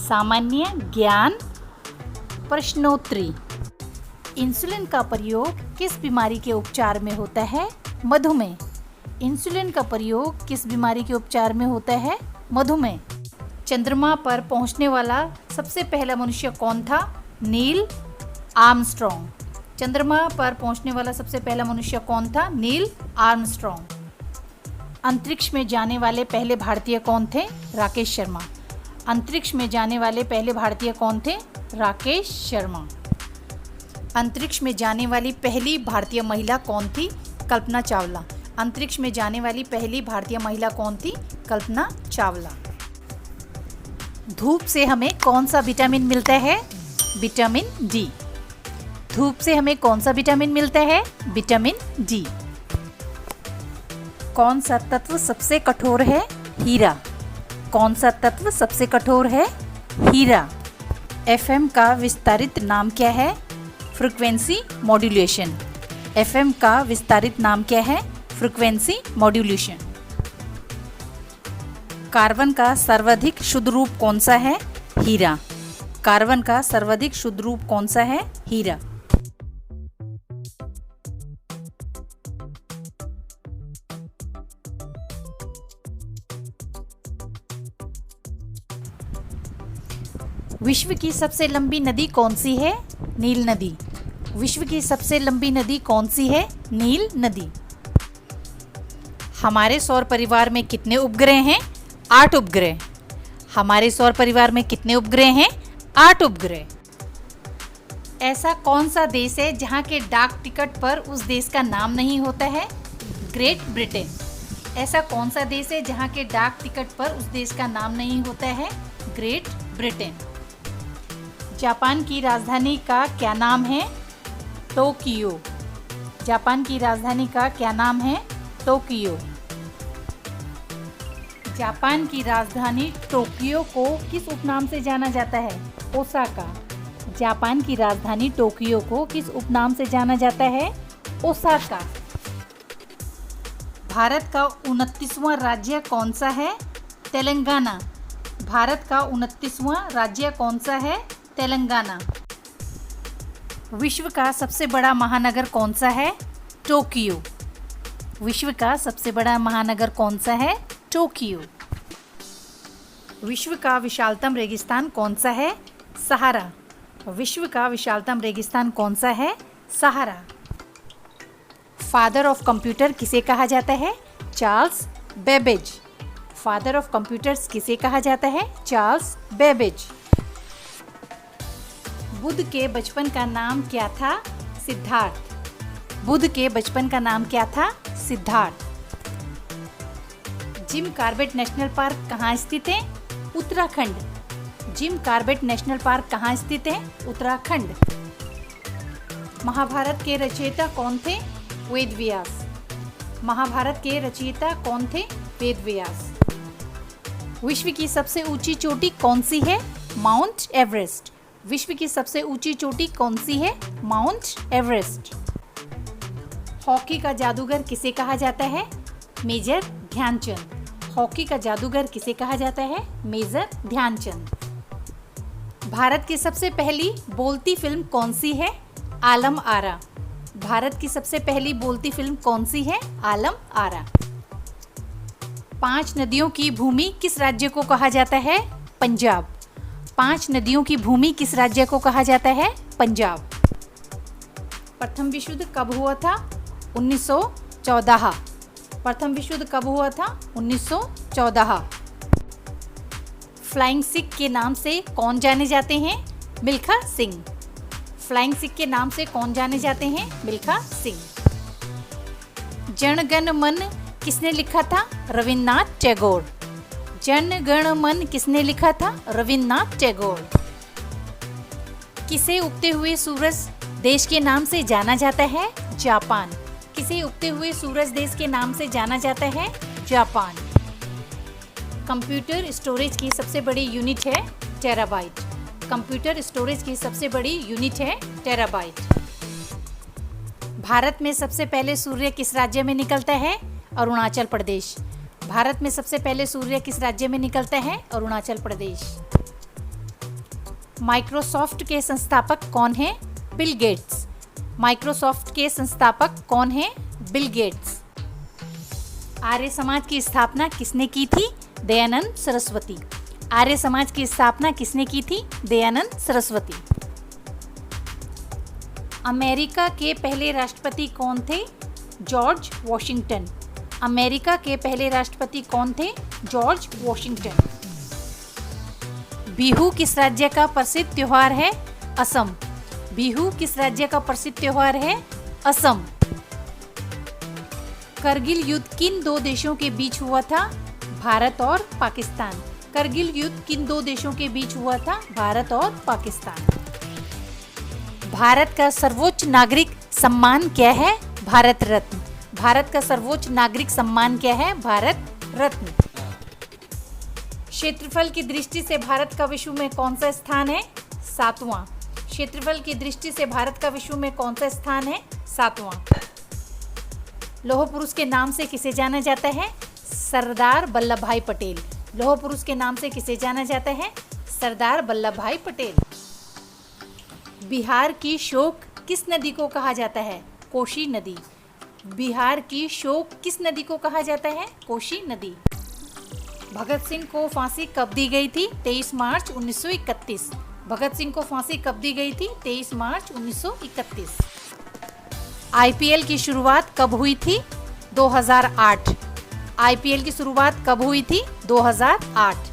सामान्य ज्ञान प्रश्नोत्तरी। इंसुलिन का प्रयोग किस बीमारी के उपचार में होता है? मधुमेह। इंसुलिन का प्रयोग किस बीमारी के उपचार में होता है? मधुमेह। चंद्रमा पर पहुंचने वाला सबसे पहला मनुष्य कौन था? Neil Armstrong. चंद्रमा पर पहुंचने वाला सबसे पहला मनुष्य कौन था? Neil Armstrong. अंतरिक्ष में जाने वाले पहले भारतीय कौन थे? राकेश शर्मा। अंतरिक्ष में जाने वाले पहले भारतीय कौन थे? राकेश शर्मा। अंतरिक्ष में जाने वाली पहली भारतीय महिला कौन थी? कल्पना चावला। अंतरिक्ष में जाने वाली पहली भारतीय महिला कौन थी? कल्पना चावला। धूप से हमें कौन सा विटामिन मिलता है? Vitamin D. धूप से हमें कौन सा विटामिन मिलता है? Vitamin D. कौन सा तत्व सबसे कठोर है? हीरा। कौन सा तत्व सबसे कठोर है? हीरा। एफएम का विस्तारित नाम क्या है? Frequency modulation. एफएम का विस्तारित नाम क्या है? Frequency modulation. कार्बन का सर्वाधिक शुद्ध रूप कौन सा है? हीरा। कार्बन का सर्वाधिक शुद्ध रूप कौन सा है? हीरा। विश्व की सबसे लंबी नदी कौन सी है? नील नदी। विश्व की सबसे लंबी नदी कौन सी है? नील नदी। हमारे सौर परिवार में कितने उपग्रह हैं? 8 उपग्रह। हमारे सौर परिवार में कितने उपग्रह हैं? 8 उपग्रह। ऐसा कौन सा देश है जहां के डाक टिकट पर उस देश का नाम नहीं होता है? Great Britain. ऐसा कौन सा देश है जहां के डाक टिकट पर उस देश का नाम नहीं होता है? Great Britain. जापान की राजधानी का क्या नाम है? टोक्यो। जापान की राजधानी का क्या नाम है? टोक्यो। जापान की राजधानी टोक्यो को किस उपनाम से जाना जाता है? ओसाका। जापान की राजधानी टोक्यो को किस उपनाम से जाना जाता है? ओसाका। भारत का 29वां राज्य कौन सा है? तेलंगाना। भारत का 29वां राज्य कौन सा है? तेलंगाना। विश्व का सबसे बड़ा महानगर कौन सा है? टोक्यो। विश्व का सबसे बड़ा महानगर कौन सा है? टोक्यो। विश्व का विशालतम रेगिस्तान कौन सा है? सहारा। विश्व का विशालतम रेगिस्तान कौन सा है? सहारा। फादर ऑफ कंप्यूटर किसे कहा जाता है? Charles Babbage. Father of computers किसे कहा जाता है? Charles Babbage. बुद्ध के बचपन का नाम क्या था? सिद्धार्थ। बुद्ध के बचपन का नाम क्या था? Siddharth. Jim Corbett national park कहाँ स्थित है? Uttarakhand. Jim Corbett national park कहाँ स्थित है? उत्तराखंड। महाभारत के रचयिता कौन थे? वेद व्यास। महाभारत के रचयिता कौन थे? वेद व्यास। विश्व की सबसे ऊंची चोटी कौन सी है? Mount Everest. विश्व की सबसे ऊंची चोटी कौन सी है? Mount Everest. हॉकी का जादूगर किसे कहा जाता है? मेजर ध्यानचंद। हॉकी का जादूगर किसे कहा जाता है? मेजर ध्यानचंद। भारत की सबसे पहली बोलती फिल्म कौन सी है? आलम आरा। भारत की सबसे पहली बोलती फिल्म कौन सी है? आलम आरा। 5 नदियों की भूमि किस राज्य को कहा जाता है? पंजाब। 5 नदियों की भूमि किस राज्य को कहा जाता है? पंजाब। प्रथम विश्व युद्ध कब हुआ था? 1914। प्रथम विश्व युद्ध कब हुआ था? 1914। फ्लाइंग सिख के नाम से कौन जाने जाते हैं? मिल्खा सिंह। फ्लाइंग सिख के नाम से कौन जाने जाते हैं? मिल्खा सिंह। जन गण मन किसने लिखा था? रविन्द्रनाथ टैगोर। जन गण मन किसने लिखा था? रविन्द्रनाथ टैगोर। किसे उगते हुए सूरज देश के नाम से जाना जाता है? जापान। किसे उगते हुए सूरज देश के नाम से जाना जाता है? जापान। कंप्यूटर स्टोरेज की सबसे बड़ी यूनिट है टेराबाइट। कंप्यूटर स्टोरेज की सबसे बड़ी यूनिट है टेराबाइट। भारत में सबसे पहले सूर्य किस राज्य में निकलता है? अरुणाचल प्रदेश। भारत में सबसे पहले सूर्य किस राज्य में निकलता है? अरुणाचल प्रदेश। माइक्रोसॉफ्ट के संस्थापक कौन हैं? Bill Gates. माइक्रोसॉफ्ट के संस्थापक कौन हैं? Bill Gates. आर्य समाज की स्थापना किसने की थी? दयानंद सरस्वती। आर्य समाज की स्थापना किसने की थी? दयानंद सरस्वती। अमेरिका के पहले राष्ट्रपति कौन थे? George Washington. अमेरिका के पहले राष्ट्रपति कौन थे? George Washington. बिहू किस राज्य का प्रसिद्ध त्योहार है? असम। बिहू किस राज्य का प्रसिद्ध त्योहार है? असम। करगिल युद्ध किन दो देशों के बीच हुआ था? भारत और पाकिस्तान। करगिल युद्ध किन दो देशों के बीच हुआ था? भारत और पाकिस्तान। भारत का सर्वोच्च नागरिक सम्मान क्या है? भारत रत्न। भारत का सर्वोच्च नागरिक सम्मान क्या है? भारत रत्न। क्षेत्रफल की दृष्टि से भारत का विश्व में कौन सा स्थान है? 7वां। क्षेत्रफल की दृष्टि से भारत का विश्व में कौन सा स्थान है? 7वां। लौह पुरुष के नाम से किसे जाना जाता है? सरदार वल्लभ भाई पटेल। लौह पुरुष के नाम से किसे जाना जाता है? सरदार वल्लभ भाई पटेल। बिहार की शोक किस नदी को कहा जाता है? कोसी नदी। बिहार की शोक किस नदी को कहा जाता है? कोसी नदी। भगत सिंह को फांसी कब दी गई थी? 23 मार्च 1931। भगत सिंह को फांसी कब दी गई थी? 23 मार्च 1931। आईपीएल की शुरुआत कब हुई थी? 2008। आईपीएल की शुरुआत कब हुई थी? 2008।